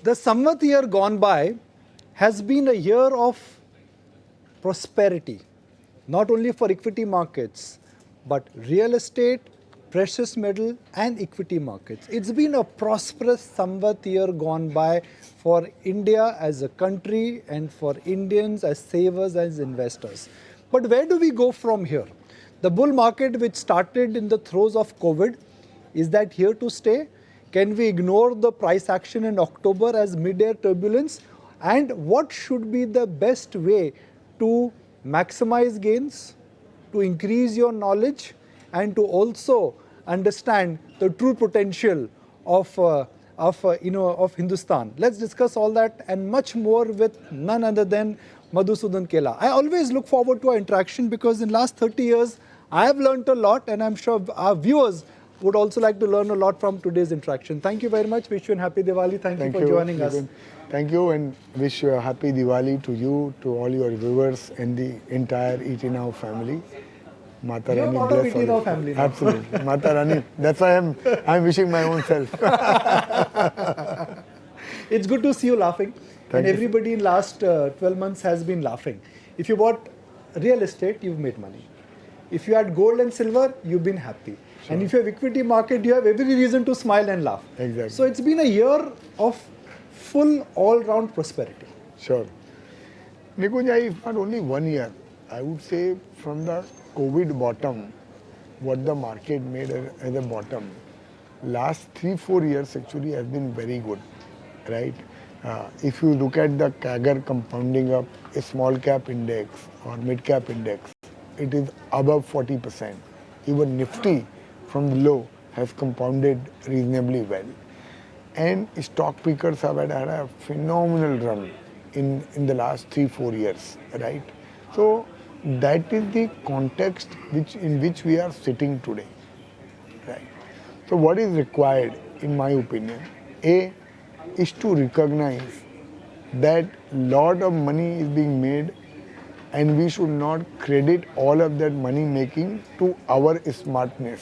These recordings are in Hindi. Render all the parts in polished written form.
The Samvat year gone by has been a year of prosperity, not only for equity markets, but real estate, precious metal, and equity markets. It's been a prosperous Samvat year gone by for India as a country and for Indians as savers, as investors. But where do we go from here? The bull market, which started in the throes of COVID, is that here to stay? Can we ignore the price action in October as mid-air turbulence? And what should be the best way to maximize gains, to increase your knowledge, and to also understand the true potential of Hindustan? Let's discuss all that and much more with none other than Madhusudan Kela. I always look forward to our interaction because in last 30 years, I have learned a lot, and I'm sure our viewers would also like to learn a lot from today's interaction. Thank you very much. Wish you a happy Diwali. Thank you for joining us. Thank you, and wish you a happy Diwali to you, to all your viewers and the entire Eat Now family. Mata You're Rani part of bless Eat all. Now family now. Absolutely. Mata Rani. That's why I'm wishing my own self. It's good to see you laughing. Thank and you. everybody in last 12 months has been laughing. If you bought real estate, you've made money. If you had gold and silver, you've been happy. Sure. And if you have equity market, you have every reason to smile and laugh. Exactly. So it's been a year of full all-round prosperity. Sure. Nikunj, it's not only 1 year. I would say from the COVID bottom, what the market made as a bottom, last 3-4 years actually has been very good, right? If you look at the CAGR compounding up a small cap index or mid cap index, it is above 40%. Even Nifty from the low has compounded reasonably well. And stock pickers have had a phenomenal run in the last 3-4 years, right? So that is the context in which we are sitting today, right? So what is required, in my opinion, A, is to recognize that lot of money is being made and we should not credit all of that money making to our smartness,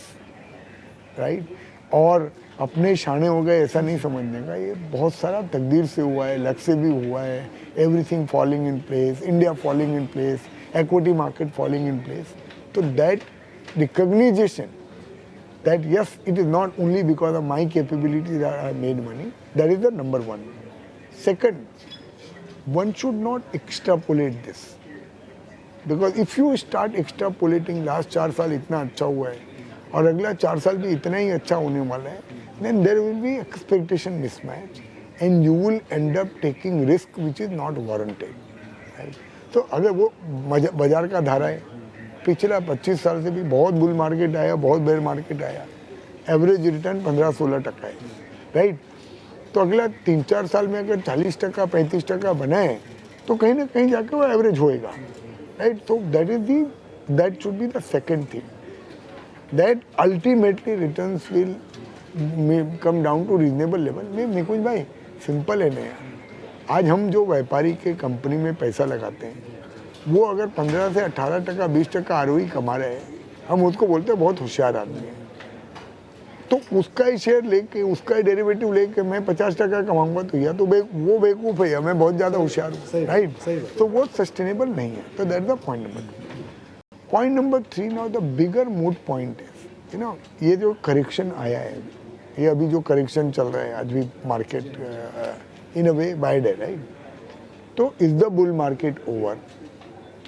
right? और अपने शाने हो गए ऐसा नहीं समझने का, ये बहुत सारा तकदीर से हुआ है, लक से भी हुआ है, everything falling in place, India falling in place, equity market falling in place. So that recognition that yes, it is not only because of my capabilities that I made money, that is the number one. Second, one should not extrapolate this. Because if you start extrapolating last 4 साल इतना अच्छा हुआ है और अगला 4 साल भी इतना ही अच्छा होने वाला है, then there will be expectation mismatch and you will end up taking risk which is not warranted, right? तो अगर वो बाजार का धारा है, पिछला 25 साल से भी बहुत बुल मार्केट आया, बहुत बेयर मार्केट आया, एवरेज रिटर्न 15-16% है, राइट? तो अगला 3-4 साल में अगर 40%, 35% बनाए तो कहीं ना कहीं जाके वो एवरेज होएगा, right? So that should be the second thing. That ultimately returns will come down to reasonable level. निकुंज भाई सिंपल है ना यार, आज हम जो व्यापारी के कंपनी में पैसा लगाते हैं वो अगर 15 से 18%, 20% आरओई कमा रहे हैं, हम उसको बोलते हैं बहुत होशियार आदमी है. तो उसका ही शेयर लेके, उसका ही डेरिवेटिव लेके मैं 50% कमाऊंगा तो या तो वो बेवकूफ़ है या मैं बहुत ज़्यादा होशियार हूँ, राइट? तो वो सस्टेनेबल नहीं है. तो that the point number 2. Point number 3, now the bigger mood point is, you know, ये जो करेक्शन आया है, ये अभी जो करेक्शन चल रहा है आज भी market in a way bide है, राइट? तो is the bull market over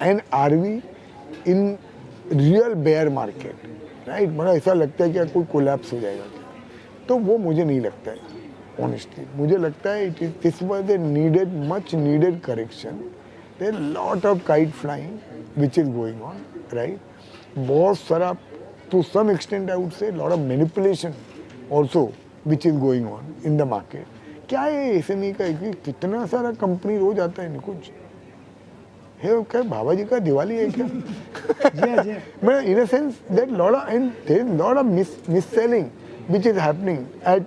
and are we in real bear market, right? मुझे ऐसा लगता है कि कोई कोलैप्स हो जाएगा क्या? तो वो मुझे नहीं लगता है, ऑनेस्टली. मुझे लगता है it is this was a needed, much needed correction. There lot of kite flying which is going on, right? बहुत सारा, to some extent I would say lot of manipulation also which is going on in the market. क्या है एसएमई का? कितना सारा कंपनी रोज आता है निकुंज, है क्या बाबा जी का दिवाली है क्या? मैं in a sense that lot of, and there is lot of mis-selling which is happening at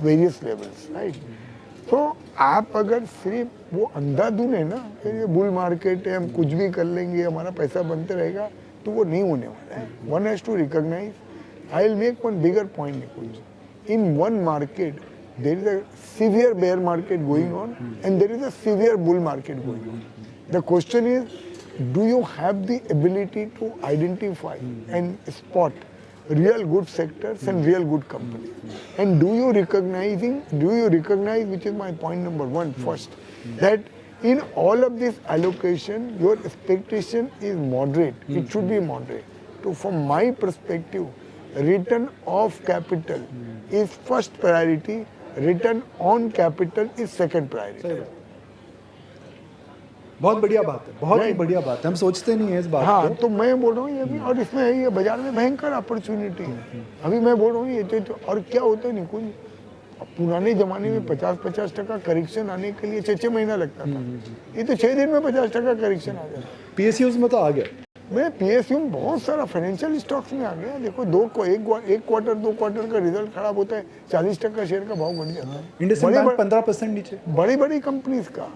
various levels, right? तो आप अगर सिर्फ वो अंधाधुन है ना कि ये बुल मार्केट है, हम कुछ भी कर लेंगे, हमारा पैसा बनते रहेगा, तो वो नहीं होने वाला है. One has to recognize. I will make one bigger point, Nikunj. In one market, there is a severe bear market going on and there is a severe bull market going on. The question is, do you have the ability to identify and spot real good sectors and real good companies? And do you recognize, which is my point number one first, that in all of this allocation, your expectation is moderate. It should be moderate. So from my perspective, return of capital is first priority, return on capital is second priority. बहुत बढ़िया बात है, बहुत ही Right. बढ़िया बात है, हम सोचते नहीं है इस बात हाँ, को। तो मैं बोल रहा हूँ ये भी, और इसमें ये बाजार में भयंकर अपॉर्चुनिटी है। अभी मैं बोल रहा हूँ ये तो और क्या होता है निकुंज, पुराने जमाने में 50% करेक्शन आने के लिए 6 महीना लगता था, ये तो 6 दिन में 50% करेक्शन आ जाता है। पीएसयूज में तो आ गया। मैं पीएसयू में बहुत सारा फाइनेंशियल स्टॉक्स में आ गया। देखो एक क्वार्टर 2 क्वार्टर का रिजल्ट खराब होता है, 40% शेयर का भाव बढ़ जाता है। इंडसइंड बैंक 15% नीचे, बड़ी कंपनीज का,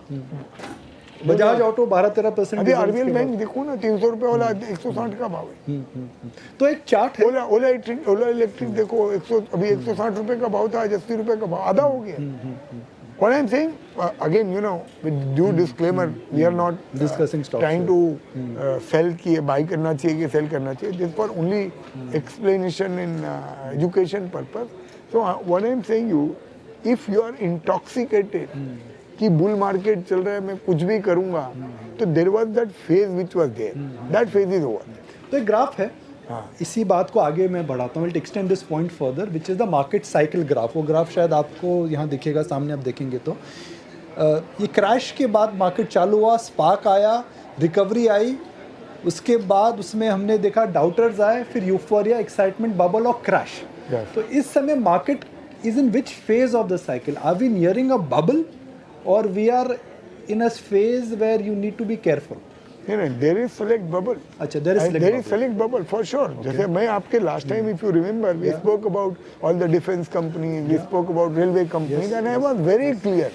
बजाज ऑटो 12-13%। अभी आरबीएल बैंक देखो ना, 300 रुपए वाला 160 का भाव है। तो एक चार्ट है, ओला इलेक्ट्रिक देखो, 100 अभी 160 रुपए का भाव था, आज 80 रुपए का भाव, आधा हो गया। What I'm saying, again, you know, with due disclaimer, we are not Discussing stocks, trying to sell कि buy करना चाहिए कि sell करना चाहिए. This for only explanation in education purpose. So what I'm saying you, if you are intoxicated कि bull market चल रहा है, मैं कुछ भी करूँगा, तो there was that phase which was there. That phase is over. तो एक ग्राफ है, इसी बात को आगे मैं बढ़ाता हूँ, extend this point further, which is the market cycle graph. वो ग्राफ शायद आपको यहाँ दिखेगा सामने, आप देखेंगे तो ये क्रैश के बाद मार्केट चालू हुआ, स्पार्क आया, रिकवरी आई, उसके बाद उसमें हमने देखा डाउटर्स आए, फिर यूफोरिया, एक्साइटमेंट, बबल और क्रैश। तो इस समय market is in which phase of the cycle? Are we nearing a bubble और we are in a phase where you need to be careful? नहीं, there is select bubble. अच्छा, there is select bubble for sure. जैसे मैं आपके last time, if you remember, we spoke about all the defense companies, we spoke about railway companies, and I was very clear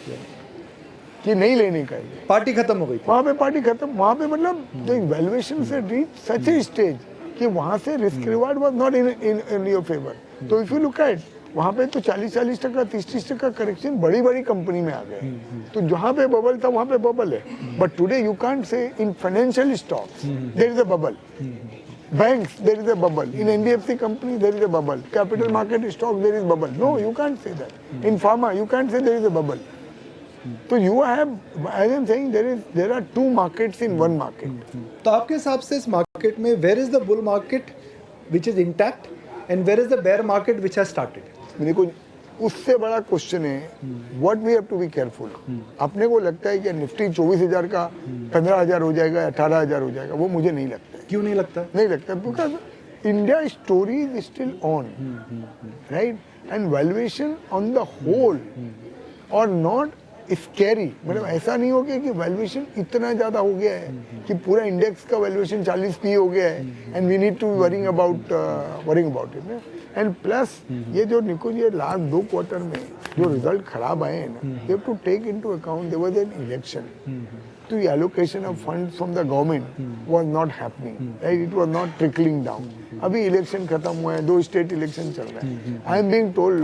कि नहीं लेने का है। पार्टी खत्म हो गई थी। वहाँ पे पार्टी खत्म, वहाँ पे मतलब the valuation से reach such a stage कि वहाँ से risk reward was not in your favor. तो if you look at वहाँ पे तो 40% 30% करेक्शन बड़ी कंपनी में आ गए। तो जहाँ पे बबल था वहाँ पे बबल है, but today you can't say in financial stocks there is a bubble, banks there is a bubble, in NBFC company there is a bubble, capital market stock there is bubble. No, you can't say that. In pharma you can't say there is a bubble. तो you have, as I'm saying, there are two markets in one market. तो आपके हिसाब से इस मार्केट में where is the bull market which is intact and where is the bear market which has started? देखो, उससे बड़ा क्वेश्चन है what we have to be careful. अपने को लगता है कि निफ्टी 24,000 का 15,000 हो जाएगा, 18,000 हो जाएगा, वो मुझे नहीं लगता है। क्यों नहीं लगता? नहीं लगता, because India story is still on, right, and valuation on the whole और नॉट स्कैरी। मतलब ऐसा नहीं हो गया कि वैल्यूएशन इतना ज्यादा हो गया है कि पूरा इंडेक्स का वैल्यूएशन 40 पी हो गया है and we need to worrying about it. And plus ये जो निकुंज, ये लास्ट 2 क्वार्टर में जो रिजल्ट खराब आए हैं ना, you have to take into account there was an election, तो the allocation of funds from the government was not happening, right? It was not trickling down. अभी इलेक्शन खत्म हुआ है, 2 स्टेट इलेक्शन चल रहा है। I am being told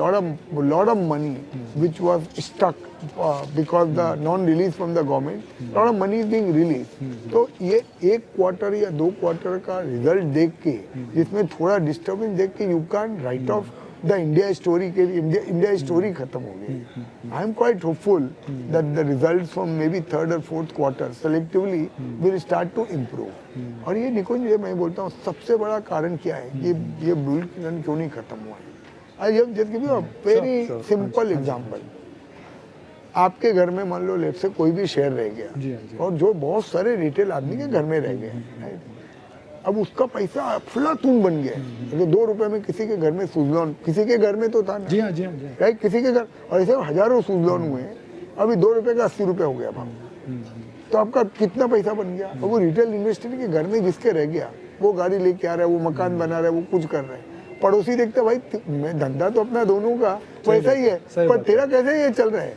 lot of money which was stuck because the non-release from the government, lot of money is being released. तो ये 1 क्वार्टर या 2 क्वार्टर का रिजल्ट देख के, जिसमें थोड़ा डिस्टर्बेंस देख के, you can write off the India story के लिए। इंडिया स्टोरी खत्म हो गई। I am quite hopeful that the results from may be 3rd और 4th quarter selectively will start to improve. और ये निकुंज, ये मैं बोलता हूँ सबसे बड़ा कारण क्या है कि ये बुल रन क्यों नहीं खत्म हुआ है। I have just give you a very simple example. आपके घर में मान लो लेट से कोई भी शेयर रह गया और जो बहुत सारे रिटेल आदमी के घर में रह गए, राइट, अब उसका पैसा अफलातून बन गया है। अगर 2 रुपए में किसी के घर में सुजलॉन, किसी के घर में तो था ना, जी हाँ, राइट, किसी के घर, और ऐसे हजारों सुजलॉन हुए हैं। अभी 2 रुपए का 80 रुपए हो गया भाव, तो आपका कितना पैसा बन गया। और वो रिटेल इन्वेस्टर के घर में जिसके रह गया, वो गाड़ी लेके आ रहा है, वो मकान बना रहा है, वो कुछ कर रहा है। पड़ोसी देखते भाई मैं धंधा तो अपना दोनों का वैसा ही है, पर तेरा कैसे ये चल रहा है।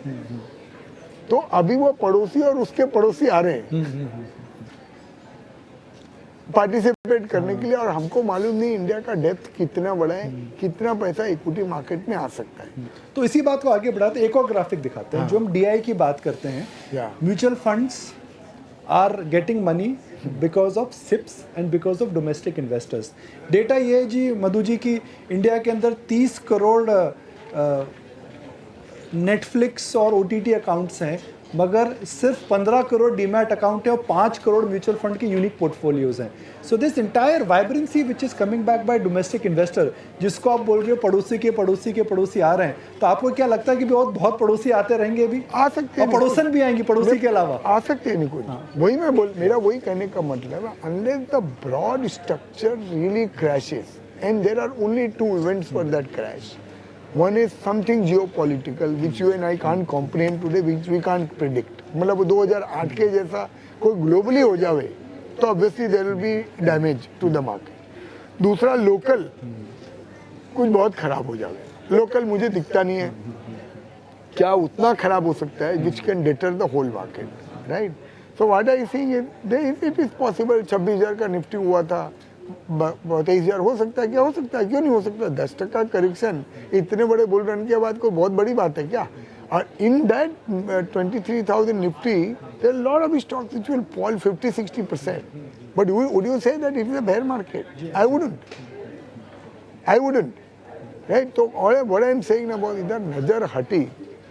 तो अभी वो पड़ोसी और उसके पड़ोसी आ रहे हैं। पार्टिसिपेट करने के लिए, और हमको मालूम नहीं इंडिया का डेप्थ कितना बड़ा है, कितना पैसा इक्विटी मार्केट में आ सकता है। तो इसी बात को आगे बढ़ाते एक और ग्राफिक दिखाते हैं। जो हम डीआई की बात करते हैं, mutual funds are getting money because of SIPs and because of domestic investors. Data ये है जी मधु जी की इंडिया के अंदर 30 करोड़ नेटफ्लिक्स और ओटीटी अकाउंट्स हैं, मगर सिर्फ 15 करोड़ डीमैट अकाउंट है और 5 करोड़ म्यूचुअल फंड के यूनिक पोर्टफोलियोज हैं। So this entire vibrancy which is coming back by domestic investor, जिसको आप बोल रहे हो पड़ोसी के पड़ोसी के पड़ोसी आ रहे हैं, तो आपको क्या लगता है कि बहुत पड़ोसी आते रहेंगे अभी? आ सकते हैं, और पड़ोसन भी आएंगे पड़ोसी के अलावा, आ सकते हैं निकुंज। वही मैं मेरा वही कहने का मतलब है, unless the broad structure really crashes, and there are only 2 events for that crash. One is something geopolitical which you and I can't comprehend today, which we can't predict. मतलब 2008 के जैसा कोई ग्लोबली हो जावे तो obviously there will be damage to the market. दूसरा लोकल कुछ बहुत खराब हो जावे। लोकल मुझे दिखता नहीं है क्या उतना खराब हो सकता है which can deter the whole market, right? So what I seeing it is possible. 26,000 का निफ्टी हुआ था, 23,000 हो सकता है, क्या हो सकता है, क्यों नहीं हो सकता? 10% करेक्शन इतने बड़े बुल रन के बाद कोई बहुत बड़ी बात है क्या? और in that 23,000 Nifty there are lot of stocks which will fall 50-60%, but would you say that it is a bear market? I wouldn't, right? तो what I am saying about, इधर नजर हटी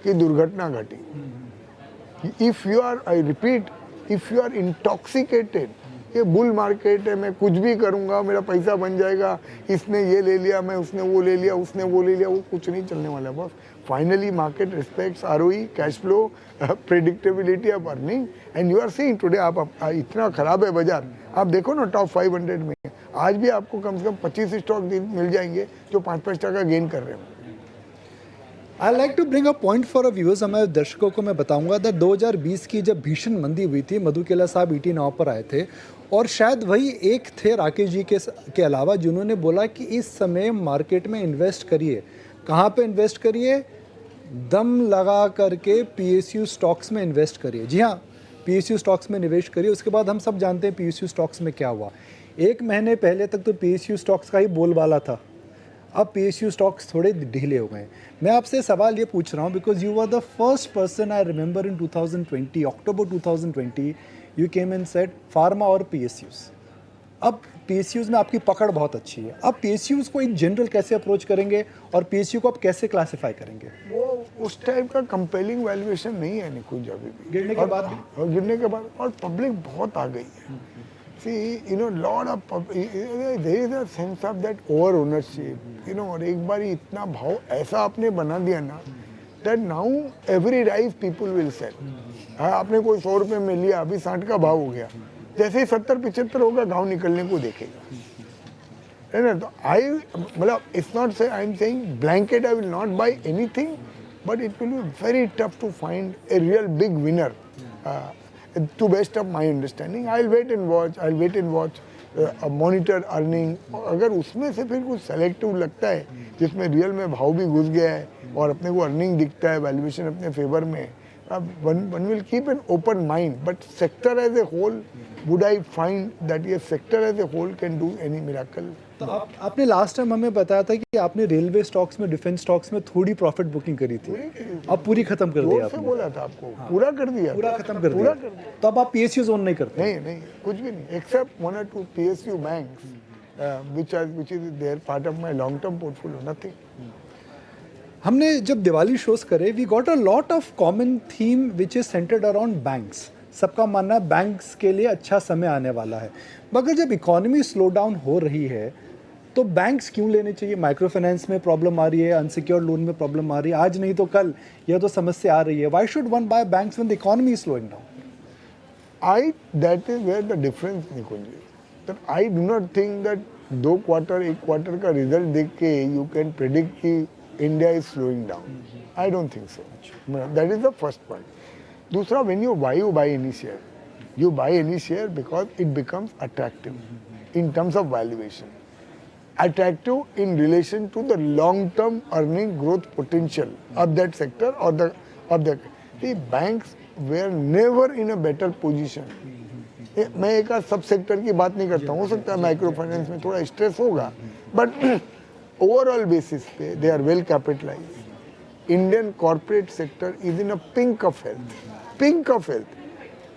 कि दुर्घटना घटी। If you are, I repeat, if you are intoxicated, ये बुल मार्केट है, मैं कुछ भी करूंगा मेरा पैसा बन जाएगा, इसने ये ले लिया, मैं उसने वो ले लिया, उसने वो ले लिया, वो कुछ नहीं चलने वाला boss. Finally market respects ROE, cash flow, predictability of earning, and you are seeing today. आप इतना खराब है बाजार, आप देखो ना टॉप 500 में आज भी आपको कम से कम 25 स्टॉक मिल जाएंगे जो 5-5% गेन कर रहे हो। I like to bring a point for a viewers. हमारे दर्शकों को मैं बताऊंगा कि 2020 की जब भीषण मंदी हुई थी, मधु केला साहब ईटी नाव पर आए थे, और शायद वही एक थे राकेश जी के अलावा जिन्होंने बोला कि इस समय मार्केट में इन्वेस्ट करिए। कहाँ पे इन्वेस्ट करिए? दम लगा करके पीएसयू स्टॉक्स में इन्वेस्ट करिए। जी हाँ, पीएसयू स्टॉक्स में निवेश करिए। उसके बाद हम सब जानते हैं पीएसयू स्टॉक्स में क्या हुआ। 1 महीने पहले तक तो पीएसयू स्टॉक्स का ही बोलबाला था, अब पीएसयू स्टॉक्स थोड़े ढीले हो गए। मैं आपसे सवाल ये पूछ रहा हूँ because you are the first person I remember in 2020, October 2020, you came and said pharma और पीएसयूज। अब पीएसयूज में आपकी पकड़ बहुत अच्छी है। अब पीएसयूज को इन जनरल कैसे अप्रोच करेंगे और पीएसयू को आप कैसे क्लासिफाई करेंगे? वो उस टाइप का कंपेलिंग वैल्यूएशन नहीं है निकुंज अभी भी, गिरने के बाद गिरने के बाद, और पब्लिक बहुत आ गई है। See, you know, lot of there is a sense of that over ownership, you know, और एक बार इतना भाव ऐसा आपने बना दिया ना, that now every rice people will sell. हाँ, आपने कोई 100 रुपये में लिया, अभी 60 का भाव हो गया, जैसे ही 70-75 होगा गांव निकलने को देखेगा, है ना? तो आई मतलब it's not say I am saying blanket I will not buy anything, but it will be very tough to find a real big winner to best of my understanding. I'll wait and watch, monitor earning. अगर उसमें से फिर कुछ सेलेक्टिव लगता है जिसमें रियल में भाव भी घुस गया है और अपने को अर्निंग दिखता है, वैल्यूएशन अपने फेवर में, one will keep an open mind. But sector as a whole, would I find that a sector as a whole can do any miracle? तो आपने लास्ट टाइम हमें बताया था कि आपने रेलवे स्टॉक्स में, डिफेंस स्टॉक्स में थोड़ी प्रॉफिट बुकिंग करी थी, अब पूरी खत्म कर दिया आपने। बोला था आपको, पूरा कर दिया, पूरा खत्म कर दिया। तो अब आप पीएसयू जोन नहीं करते? नहीं, कुछ भी नहीं, accept 1 or 2 PSU banks, which is their part of my long term portfolio, nothing. हमने जब दिवाली शोज करे, we got a lot of common theme which is centered around banks. सबका मानना है बैंक्स के लिए अच्छा समय आने वाला है, मगर जब इकोनॉमी स्लो डाउन हो रही है तो बैंक्स क्यों लेने चाहिए? माइक्रो फाइनेंस में प्रॉब्लम आ रही है, अनसिक्योर्ड लोन में प्रॉब्लम आ रही है, आज नहीं तो कल यह तो समस्या आ रही है। Why should one by banks when the economy is slowing down? That is where the difference, Nikunj. That I do not think that 2 quarter, 1 quarter का रिजल्ट देख के you can predict कि India is slowing down. I don't think so. That is the first point. दूसरा, when you buy any share. You buy any share because it becomes attractive in terms of valuation. Attractive in relation to the long-term earning growth potential of that sector or the banks were never in a better position. मैं एक सब सेक्टर की बात नहीं करता हूँ, हो सकता है माइक्रो फाइनेंस में थोड़ा स्ट्रेस होगा, बट ओवरऑल बेसिस पे they are well capitalised. Indian corporate sector is in a pink of health, pink of health.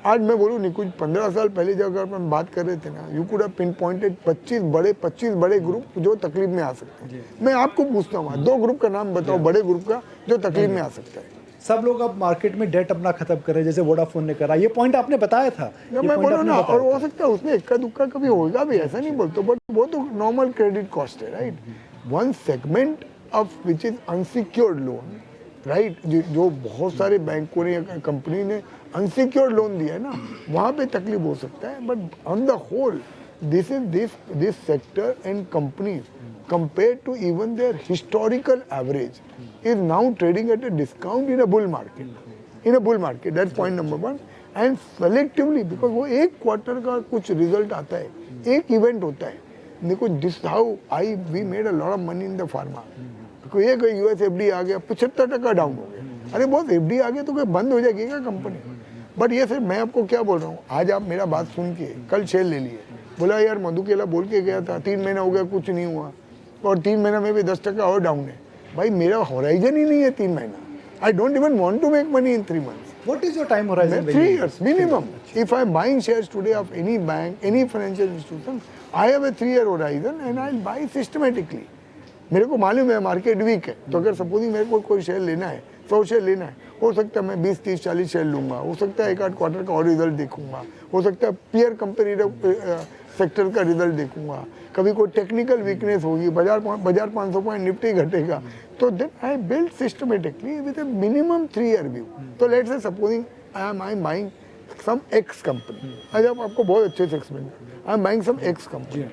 आज मैं बोलूँ निकुंज, 15 साल पहले जब अगर हम बात कर रहे थे ना, you could have pin pointed 25 बड़े ग्रुप जो तकलीफ में आ सकते हैं। मैं आपको पूछता हूँ 2 ग्रुप का नाम बताओ बड़े ग्रुप का जो तकलीफ में आ सकता है। सब लोग अब मार्केट में डेट अपना खत्म कर रहे हैं, जैसे वोडाफोन ने करा। ये पॉइंट आपने बताया था, जब मैं बोला ना, और हो सकता है उसमें इक्का दुक्का कभी होगा भी, ऐसा नहीं बोलते, बट वो तो नॉर्मल क्रेडिट कॉस्ट है, right. One segment of which is unsecured loan, right, जो बहुत सारे बैंकों ने या कंपनी ने अनसिक्योर्ड लोन दिया है ना, वहाँ पे तकलीफ हो सकता है। But on the whole this sector and companies compared to even their historical average is now trading at a discount in a bull market, that's point number 1. And selectively, because वो एक क्वार्टर का कुछ रिजल्ट आता है, एक इवेंट होता है, देखो this how we made a lot of money in the pharma. एक यूएस एफडी आ गया 75% डाउन हो गया, अरे बहुत एफडी आ गया तो क्या बंद हो जाएगी क्या कंपनी? बट ये सिर्फ मैं आपको क्या बोल रहा हूँ, आज आप मेरा बात सुन के कल शेयर ले लिए, बोला यार मधु केला बोल के गया था 3 महीना हो गया कुछ नहीं हुआ, और 3 महीना में भी 10% और डाउन है। भाई मेरा होराइजन ही नहीं है 3 महीना। I don't even want to make money in 3 months। What is your time horizon? 3 years minimum। If I'm buying shares today of any bank, any financial institution, I have a 3-year horizon and I'll buy systematically। मेरे को मालूम है मार्केट वीक है, तो अगर सपोजिंग मेरे को कोई शेयर लेना है, 100 शेयर लेना है, हो सकता है मैं 20, 30, 40 शेयर लूंगा, हो सकता है 1-8 क्वार्टर का और रिजल्ट देखूंगा, हो सकता है पीयर कंपेरेटिव सेक्टर का रिजल्ट देखूंगा, कभी कोई टेक्निकल वीकनेस होगी, बाजार 500 पॉइंट निफ्टी घटेगा, तो then I build systematically with a minimum 3-year व्यू। तो let's say supposing I am buying some X company, आज आपको बहुत अच्छे से explain, I am buying some X company,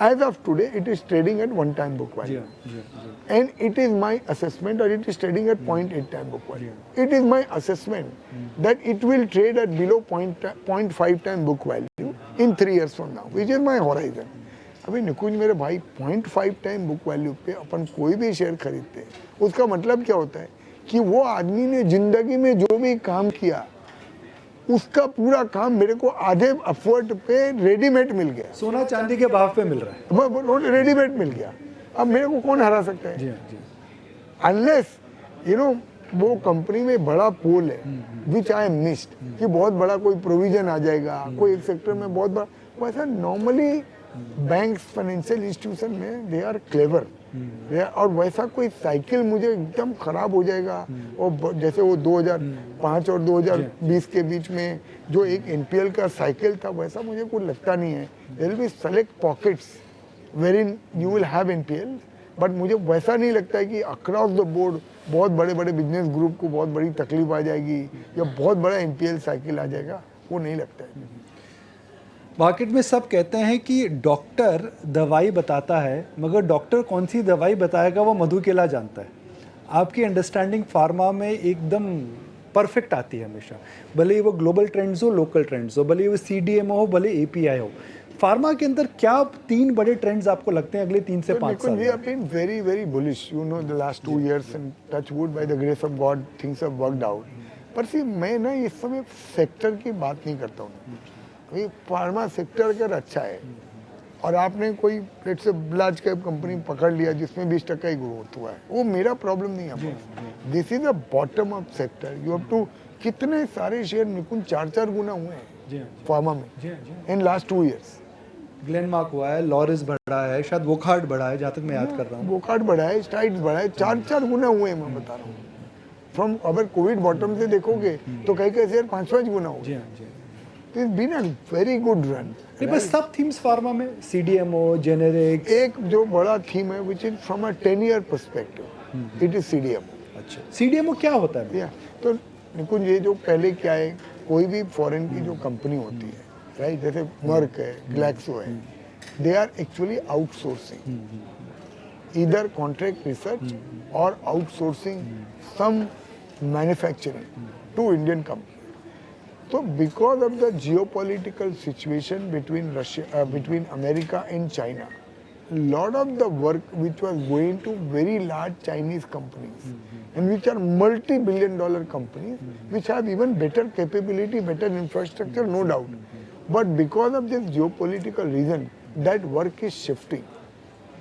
as of today it is trading at 1 time book value, and it is my assessment, or it is trading at 0.8 time book value, it is my assessment that it will trade at below 0.5 time book value in 3 years from now, which is my horizon। अभी निकुंज मेरे भाई 0.5 टाइम बुक वैल्यू पे अपन कोई भी शेयर खरीदते हैं, उसका मतलब क्या होता है कि वो आदमी ने जिंदगी में जो भी काम किया उसका पूरा काम मेरे को आधे अफवर्ट पे रेडीमेड मिल गया, सोना चांदी के भाव पे मिल रहा है, रेडीमेड मिल गया। अब मेरे को कौन हरा सकता है? अनलेस यू नो वो कंपनी में बड़ा पोल है विच आई एम मिस्ड, कि बहुत बड़ा कोई प्रोविजन आ जाएगा, कोई एक सेक्टर में बहुत बड़ा, वैसा नॉर्मली बैंक्स फाइनेंशियल इंस्टीट्यूशन में दे आर क्लेवर, और वैसा कोई साइकिल मुझे एकदम खराब हो जाएगा, और जैसे वो 2005 और 2020 के बीच में जो एक एनपीएल का साइकिल था, वैसा मुझे कुछ लगता नहीं है। There will be select pockets wherein you will have NPL, but मुझे वैसा नहीं लगता है कि अक्रॉस द बोर्ड बहुत बड़े बड़े बिजनेस ग्रुप को बहुत बड़ी तकलीफ आ जाएगी या बहुत बड़ा एनपीएल साइकिल आ जाएगा, वो नहीं लगता है। मार्केट में सब कहते हैं कि डॉक्टर दवाई बताता है, मगर डॉक्टर कौन सी दवाई बताएगा वो मधु केला जानता है। आपकी अंडरस्टैंडिंग फार्मा में एकदम परफेक्ट आती है हमेशा, भले ही वो ग्लोबल ट्रेंड्स हो, लोकल ट्रेंड्स हो, भले ही वो सीडीएमओ हो, भले एपीआई हो। फार्मा के अंदर क्या 3 बड़े ट्रेंड्स आपको लगते हैं अगले 3 से 5 साल? We have been very very bullish, you know, the last 2 years, and touch wood by the grace of God things have worked out। पर सी मैं ना इस समय सेक्टर की बात नहीं करता हूँ। अभी फार्मा सेक्टर अगर अच्छा है और आपने कोई let's say large cap company पकड़ लिया जिसमें 20% ही ग्रोथ हुआ है, वो मेरा प्रॉब्लम नहीं है। This is the bottom of sector, you have to, कितने सारे शेयर निकुंज 4-4 गुना हुए हैं फार्मा में इन लास्ट 2 years। ग्लेनमार्क हुआ है, लॉरिस बढ़ा है, शायद वोकहार्ट बढ़ा है, जहाँ तक मैं याद कर रहा हूँ। वोकहार्ट बढ़ा है, स्ट्राइड्स बढ़ा है, 4-4 गुना हुए हैं, मैं बता रहा हूँ। फ्रॉम अगर कोविड बॉटम से देखोगे तो कई कई शेयर 5-5 गुना हुए। It's been a very good run। बस सब थीम्स फार्मा में, सीडीएमओ, जेनेरिक, एक जो बड़ा थीम है which is from a 10-year perspective, it is CDMO। अच्छा, सीडीएमओ क्या होता है? तो निकुंज ये जो पहले क्या है, कोई भी फॉरेन की जो कंपनी होती है, राइट, जैसे मर्क है, ग्लैक्सो है, they are actually outsourcing either contract research और outsourcing some manufacturing to Indian company. So because of the geopolitical situation between between America and China, lot of the work which was going to very large Chinese companies and which are multi-billion-dollar companies, which have even better capability, better infrastructure, no doubt, But because of this geopolitical reason, that work is shifting.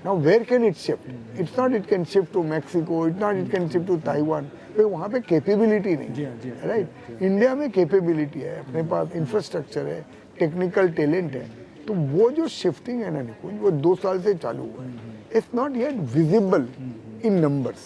Now where can it shift? It's not it can shift to Mexico, it's not it can shift to Taiwan. तो वहाँ पे कैपेबिलिटी नहीं है, राइट? इंडिया में कैपेबिलिटी है, अपने पास इंफ्रास्ट्रक्चर है, टेक्निकल टैलेंट है, तो वो जो शिफ्टिंग है ना निकुंज, वो 2 साल से चालू हुआ है. It's not yet visible in numbers,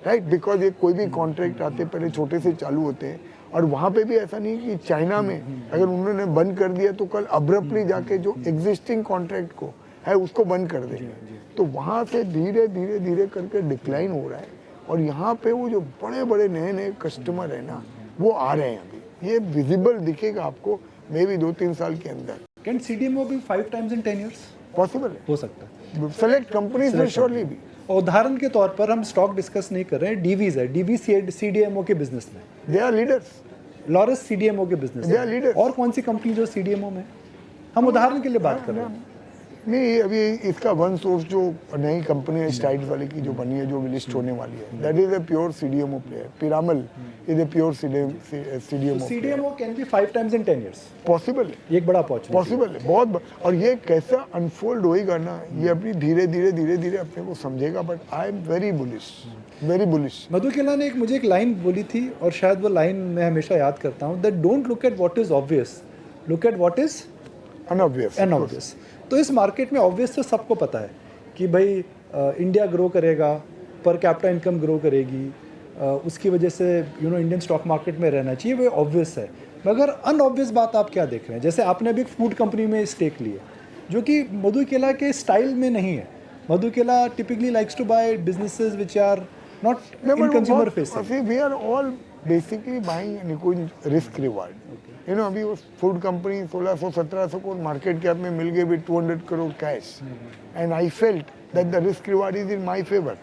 right? Because ये कोई भी कॉन्ट्रैक्ट आते पहले छोटे से चालू होते हैं, और वहाँ पे भी ऐसा नहीं कि चाइना में अगर उन्होंने बंद कर दिया तो कल अब्रप्टली जाके जो एग्जिस्टिंग कॉन्ट्रैक्ट को है उसको बंद कर देंगे. तो वहाँ से धीरे धीरे धीरे करके डिक्लाइन हो रहा है, और यहाँ पे वो जो बड़े बड़े नए नए कस्टमर है ना वो आ रहे हैं अभी. ये विजिबल दिखेगा आपको मे भी 2-3 साल के अंदर. कैन CDMO भी 5 times in 10 years? पॉसिबल है, हो सकता है. सेलेक्ट कंपनीज में श्योरली भी. और उदाहरण के तौर पर हम स्टॉक डिस्कस नहीं कर रहे हैं, डीवीज है, डीवी CDMO के बिजनेस में, they are leaders. Laurus CDMO के बिजनेस They are में, leaders. और कौन सी कंपनी जो CDMO में, हम उदाहरण के लिए बात कर रहे हैं. नहीं, अभी इसका वन सोर्स जो नई कंपनी है स्टाइल्स वाली की जो बनी है, जो लिस्ट होने वाली है, that is a pure CDMO player. Piramal is a pure CDMO. CDMO can be 5 times in 10 years. Possible है, ये एक बड़ा अपॉर्चुनिटी. पॉसिबल है, बहुत. और ये कैसा अनफोल्ड होएगा ना, ये अपनी धीरे धीरे अपने को समझेगा. But I am very bullish, very bullish. Madhu Kela ने मुझे एक लाइन बोली थी, और शायद वो लाइन मैं हमेशा याद करता हूँ, that don't look at what is obvious, look at what is unobvious. Unobvious. तो इस मार्केट में ऑब्वियस तो सबको पता है कि भाई इंडिया ग्रो करेगा, पर कैपिटा इनकम ग्रो करेगी, उसकी वजह से इंडियन स्टॉक मार्केट में रहना चाहिए, वो ऑब्वियस है. मगर अनऑब्वियस बात आप क्या देख रहे हैं? जैसे आपने अभी एक फूड कंपनी में स्टेक लिया, जो कि मधु केला के स्टाइल में नहीं है. Madhu Kela typically likes to buy businesses which are not in consumer facing. We are all basically buying Nikunj risk reward. अभी वो food company 1600-1700 crore market cap में मिल गए with 200 crore cash, and I felt that the risk reward is in my favour.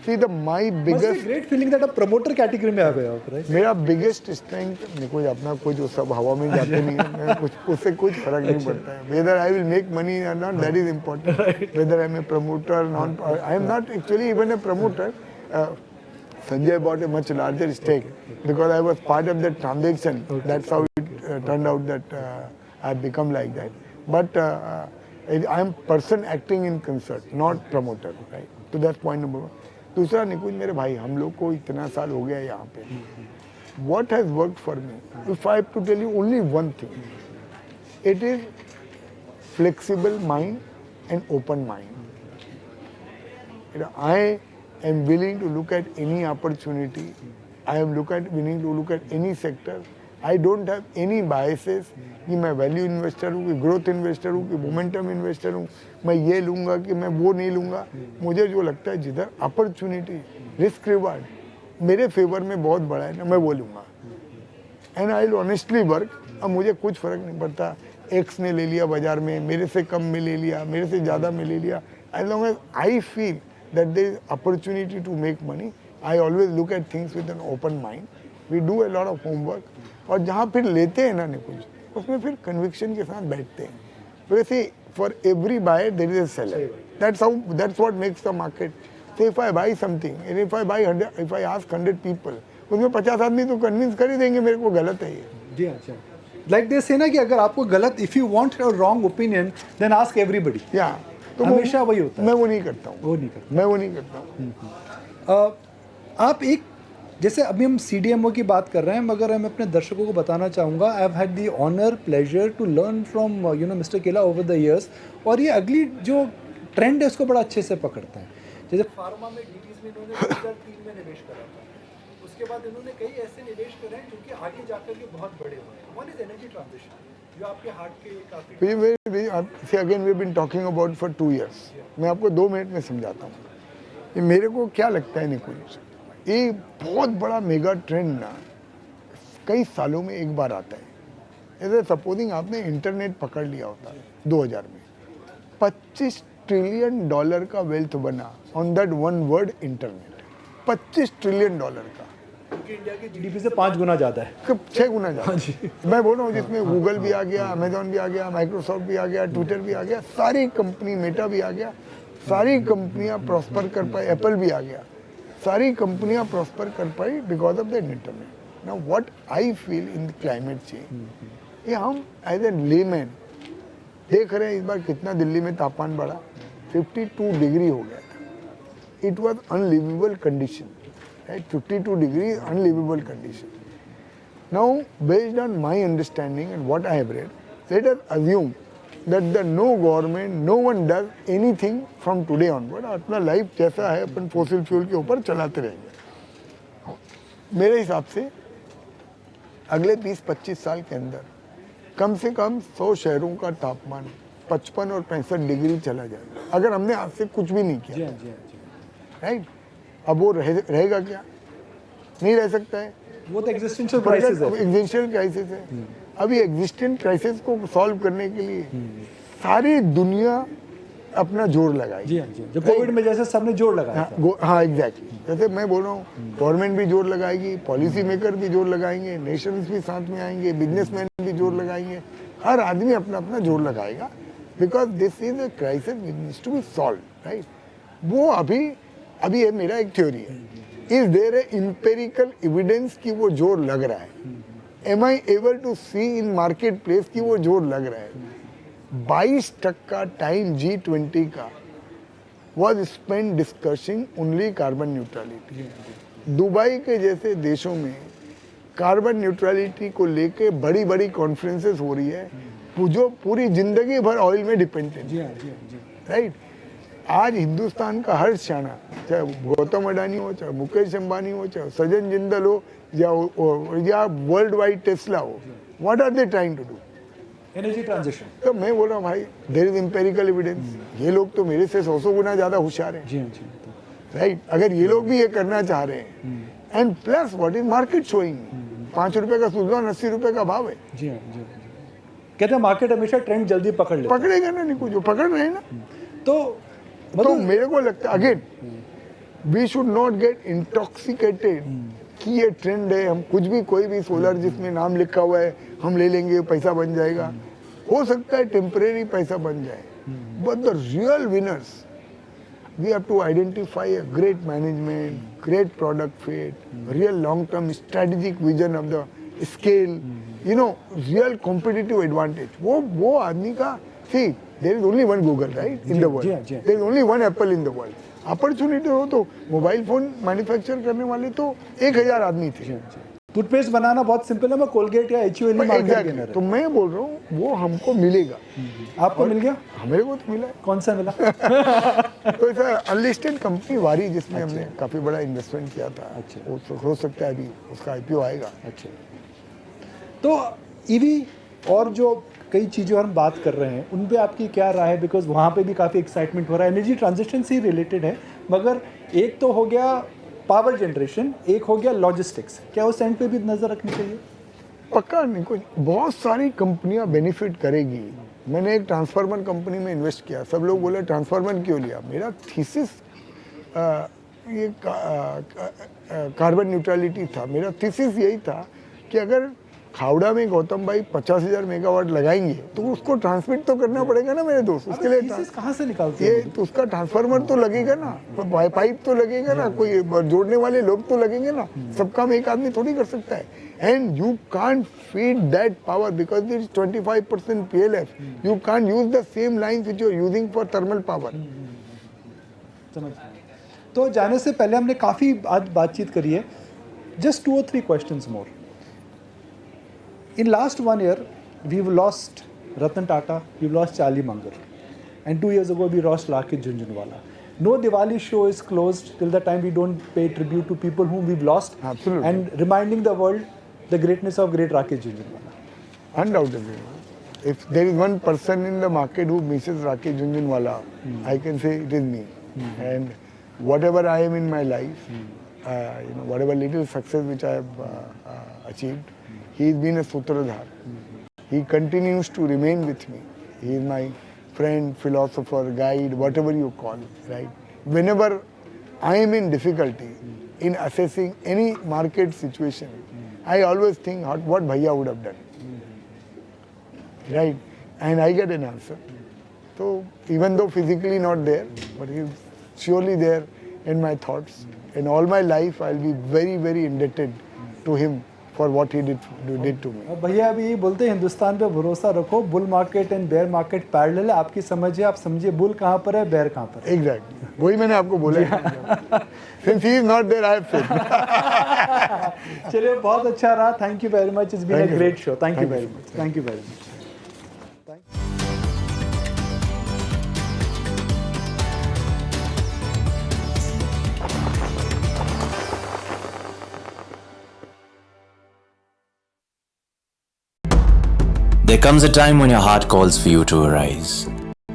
See the my biggest great feeling that आप प्रमोटर कैटेगरी में आ गए आप, राइट? मेरा बिगेस्ट स्ट्रेंथ निकुंज अपना, कोई जो सब हवा में जाते नहीं है, मैं कुछ उससे कुछ फर्क नहीं पड़ता है. Whether I will make money और not, that is important. Whether I am a promoter, not, I am not actually even a promoter. Sanjay bought a much larger stake because I was part of that transaction. That's how it turned out that I've become like that. But I am person acting in concert, not promoter, right? So that's point number 1. दूसरा निकुंज मेरे भाई, हम लोग को इतना साल हो गया यहाँ पे. What has worked for me? If I have to tell you only one thing, it is flexible mind and open mind. I am willing to look at any opportunity. I am willing to look at any sector. I don't have any biases कि मैं वैल्यू इन्वेस्टर हूँ, कि ग्रोथ इन्वेस्टर हूँ, कि मोमेंटम इन्वेस्टर हूँ, मैं ये लूँगा कि मैं वो नहीं लूँगा. मुझे जो लगता है जिधर अपॉर्चुनिटी, रिस्क रिवार्ड मेरे फेवर में बहुत बड़ा है ना, मैं वो लूँगा. And I will honestly work. अब मुझे कुछ फ़र्क नहीं पड़ता एक्स ने ले लिया बाजार में, मेरे से कम में ले लिया, मेरे से ज़्यादा में ले लिया. As long as I feel that there is opportunity to make money, I always look at things with an open mind. We do a lot of homework. और जहाँ फिर लेते हैं ना निकुंज, उसमें फिर conviction के साथ बैठते हैं. वैसे for every buyer there is a seller. That's what makes the market. So if I buy something and if I ask 100 people, उसमें 50 आदमी तो convince कर ही देंगे मेरे को गलत है ये. जी अच्छा. Like they say ना कि अगर आपको गलत, if you want a wrong opinion, then ask everybody. Yeah. तो हमेशा वही होता है. मैं वो नहीं करता हूँ. मैं वो नहीं करता हूँ. आप एक, जैसे अभी हम CDMO की बात कर रहे हैं, मगर मैं अपने दर्शकों को बताना चाहूँगा, I have had the honour pleasure to learn from mister Kela over the years. और ये अगली जो ट्रेंड है उसको बड़ा अच्छे से पकड़ते हैं. जैसे फार्मा में डीवीज में इन्होंने 2003 में निवेश करा था, उसके बाद इन्होंने कई ऐसे निवेश करे हैं जो कि आगे जाकर के बहुत बड़े हुए हैं. वन इज एनर्जी ट्रांजिशन, जो आपके हार्ट के काफी. See again we have been talking about for 2 years. मैं आपको 2 मिनट में समझाता हूँ. ये मेरे को क्या लगता है निकुंज, ये बहुत बड़ा मेगा ट्रेंड ना कई सालों में एक बार आता है. जैसे सपोजिंग आपने इंटरनेट पकड़ लिया होता है 2000 में, $25 ट्रिलियन का वेल्थ बना on that one word internet. $25 trillion का, क्योंकि इंडिया की GDP से 5 गुना ज़्यादा है. 6 गुना ज़्यादा. मैं बोल रहा हूँ जिसमें गूगल भी आ गया, अमेजोन भी आ गया, माइक्रोसॉफ्ट भी आ गया, ट्विटर भी आ गया, सारी कंपनी, मेटा भी आ गया, सारी कंपनियाँ प्रॉस्पर कर पाई, एप्पल भी आ गया, सारी कंपनियाँ प्रॉस्पर कर पाई because of that internet. Now what I feel in climate change ये हम एज ए लेमैन देख रहे हैं इस बार कितना दिल्ली में तापमान बढ़ा, 52 डिग्री हो गया था. It was unliveable condition, right, 52 degree unliveable condition. Now based on my understanding and what I have read, let us assume that the no government, no one does anything from today onward. अपना लाइफ जैसा है अपन फॉसिल फ्यूल के ऊपर चलाते रहेंगे. मेरे हिसाब से अगले 20-25 साल के अंदर कम से कम 100 शहरों का तापमान 55 और 65 डिग्री चला जाएगा, अगर हमने आज से कुछ भी नहीं किया. राइट. अब वो रहेगा क्या? नहीं रह सकता है. वो तो एग्जिस्टेंशियल क्राइसिस है. एग्जिस्टेंशियल क्राइसिस है. अभी एग्जिस्टेंट क्राइसिस को सॉल्व करने के लिए सारी दुनिया अपना जोर लगाएगी. जी हाँ, जी. जो कोविड में जैसे सबने जोर लगाया था. हाँ एग्जैक्टली. जैसे मैं बोल रहा हूँ, गवर्नमेंट भी जोर लगाएगी, पॉलिसी मेकर भी जोर लगाएंगे, नेशंस भी साथ में आएंगे, बिजनेसमैन भी जोर लगाएंगे, हर आदमी अपना अपना जोर लगाएगा. Because this is a crisis which needs to be solve. Right. वो अभी ये मेरा एक थ्योरी है. Is there a empirical evidence कि वो जोर लग रहा है? Am I able to see in marketplace कि वो जोर लग रहा है? 22% टाइम G20 का was spent discussing only carbon neutrality. Dubai के जैसे देशों में कार्बन न्यूट्रलिटी को लेके बड़ी बड़ी कॉन्फ्रेंसेस हो रही है, जो पूरी जिंदगी भर ऑयल में डिपेंडेंट है. राइट. आज हिंदुस्तान का हर सियाना, चाहे गौतम अडानी हो, चाहे मुकेश अंबानी हो, चाहे सज्जन जिंदल हो, या वर्ल्ड वाइड टेस्ला हो, what are they trying to do? Energy transition. तो मैं बोल रहा हूँ भाई, देयर इज एम्पेरिकल एविडेंस. ये लोग तो मेरे से 100 गुना ज्यादा होशियार हैं. जी हाँ, जी. राइट. अगर ये लोग भी ये करना चाह रहे हैं, and plus what is market showing, 5 रुपए का सुजलॉन 80 रुपए का भाव है. जी हाँ, जी. कहते हैं मार्केट हमेशा ट्रेंड जल्दी पकड़ लेता है. पकड़ेगा ना, निकू, जो पकड़ रहे हैं ना. तो मेरे को लगता है again we should not get intoxicated कि ये ट्रेंड है, हम कुछ भी कोई भी सोलर जिसमें नाम लिखा हुआ है हम ले लेंगे, पैसा बन जाएगा. हो सकता है टेम्परेरी पैसा बन जाए, but the real winners we have to identify a great management, great product fit, real long term strategic vision of the scale, you know, real competitive advantage. वो आदमी का, see there is only one Google, right, in the world. There is only one Apple in the world. Opportunity हो तो मोबाइल फोन मैन्युफैक्चर करने वाले तो 1000 आदमी थे. टूथपेस्ट बनाना बहुत सिंपल है. मैं कोलगेट या HUL मार्केट गेनर है. तो मैं बोल रहा हूँ वो हमको मिलेगा. आपको मिल गया? मेरे को तो मिला. कौन सा मिला? तो ऐसा अनलिस्टेड कंपनी वारी, जिसमें हमने काफी बड़ा इन्वेस्टमेंट किया था. अच्छा. हो सकता है अभी उसका IPO आएगा. अच्छा. तो ईवी और जो कई चीज़ें हम बात कर रहे हैं, उन पे आपकी क्या राय है? बिकॉज वहाँ पे भी काफ़ी एक्साइटमेंट हो रहा है. एनर्जी ट्रांजिशन से ही रिलेटेड है, मगर एक तो हो गया पावर जनरेशन, एक हो गया लॉजिस्टिक्स. क्या उस एंड पे भी नज़र रखनी चाहिए? पक्का नहीं. कुछ बहुत सारी कंपनियां बेनिफिट करेगी. मैंने एक ट्रांसफार्मर कंपनी में इन्वेस्ट किया. सब लोग बोले ट्रांसफार्मर क्यों लिया? मेरा थीसिस ये कार्बन न्यूट्रलिटी था. मेरा थीसिस यही था कि अगर खावड़ा में गौतम भाई 50,000 मेगावाट लगाएंगे तो उसको ट्रांसमिट तो करना पड़ेगा ना मेरे दोस्त. उसके लिए कहाँ से निकालते हैं? ये तो उसका ट्रांसफार्मर तो लगेगा ना, पाइप तो लगेगा ना, कोई जोड़ने वाले लोग तो लगेंगे ना. सब काम एक आदमी थोड़ी कर सकता है. And you can't feed that power because this 25% PLF. You can't use the same line which you are using for thermal power. समझ. तो जाने से पहले हमने काफ़ी आज बातचीत करी है. Just 2 or 3 questions more. In last 1 year, we've lost Ratan Tata, we've lost Charlie Munger, and 2 years ago we lost Rakesh Jhunjhunwala. No Diwali show is closed till the time we don't pay tribute to people whom we've lost. Absolutely. And reminding the world the greatness of great Rakesh Jhunjhunwala. Undoubtedly. If there is one person in the market who misses Rakesh Jhunjhunwala, I can say it is me. And whatever I am in my life, whatever little success which I have achieved, he has been a sutradhar. He continues to remain with me. He is my friend, philosopher, guide, whatever you call, right? Whenever I am in difficulty in assessing any market situation, I always think what Bhaiya would have done, right? And I get an answer. So even though physically not there, but he is surely there in my thoughts. In all my life, I'll be very, very indebted to him for what he did to me. अब भैया अभी यही बोलते हैं हिंदुस्तान पे भरोसा रखो, bull market and bear market parallel है, आपकी समझिए, आप समझिए बुल कहाँ पर है, बेयर कहाँ पर है। Exactly. वही मैंने आपको बोला है. Since he is not there, I have faith. चलिए बहुत अच्छा रहा, thank you very much, it's been Thank uh you. Great show, thank you Thank you. Very much, thank you very much. There comes a time when your heart calls for you to arise.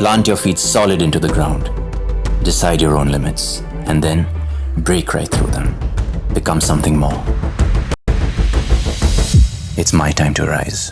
Plant your feet solid into the ground. Decide your own limits. And then break right through them. Become something more. It's my time to rise.